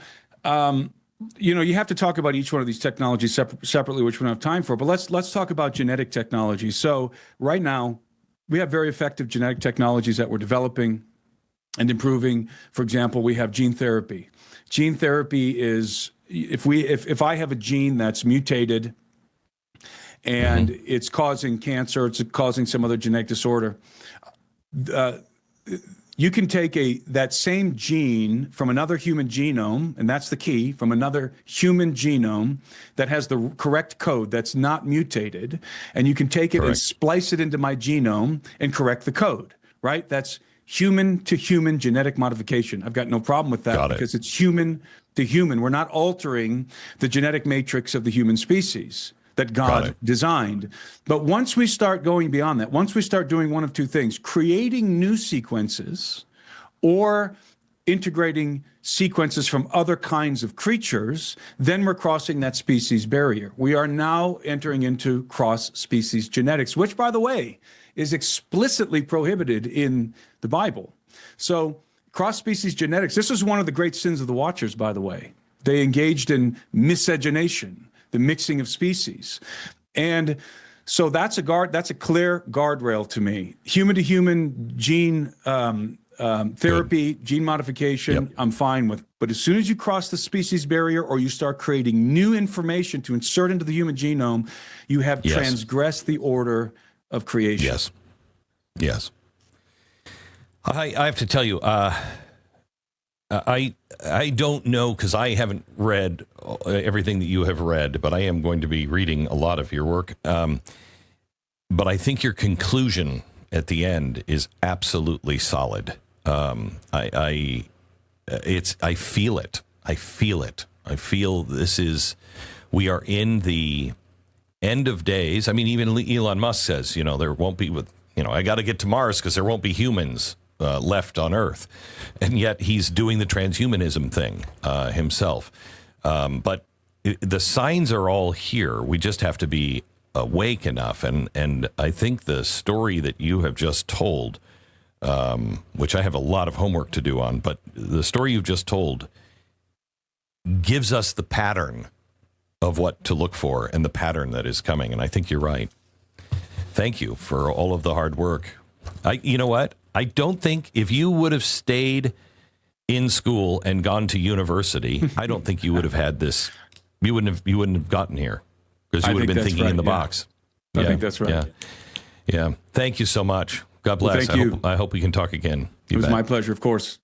you have to talk about each one of these technologies separately, which we don't have time for. But let's talk about genetic technology. So right now, we have very effective genetic technologies that we're developing and improving. For example, we have gene therapy. Gene therapy is if I have a gene that's mutated and it's causing cancer, it's causing some other genetic disorder. You can take that same gene from another human genome, and that's the key, from another human genome that has the correct code that's not mutated, and you can take it and splice it into my genome and correct the code, right? That's human to human genetic modification. I've got no problem with that because it's human to human. We're not altering the genetic matrix of the human species that God designed. But once we start going beyond that, once we start doing one of two things, creating new sequences or integrating sequences from other kinds of creatures, then we're crossing that species barrier. We are now entering into cross-species genetics, which, by the way, is explicitly prohibited in the Bible. So cross-species genetics, this is one of the great sins of the Watchers, by the way. They engaged in miscegenation, the mixing of species. And so that's a clear guardrail to me. Human to human gene therapy, gene modification, I'm fine with. But as soon as you cross the species barrier or you start creating new information to insert into the human genome, you have transgressed the order of creation. Yes. I have to tell you, I don't know, because I haven't read everything that you have read, but I am going to be reading a lot of your work. But I think your conclusion at the end is absolutely solid. I feel it. I feel we are in the end of days. I mean, even Elon Musk says, there won't be I got to get to Mars because there won't be humans left on Earth. And yet he's doing the transhumanism thing himself. But the signs are all here. We just have to be awake enough. And I think the story that you have just told, which I have a lot of homework to do on, but the story you've just told gives us the pattern of what to look for and the pattern that is coming. And I think you're right. Thank you for all of the hard work. You know what? I don't think if you would have stayed in school and gone to university, I don't think you would have had this. You wouldn't have gotten here because you would have been thinking in the box. I think that's right. Yeah. Thank you so much. God bless. Well, thank you. I hope we can talk again. It was my pleasure, of course.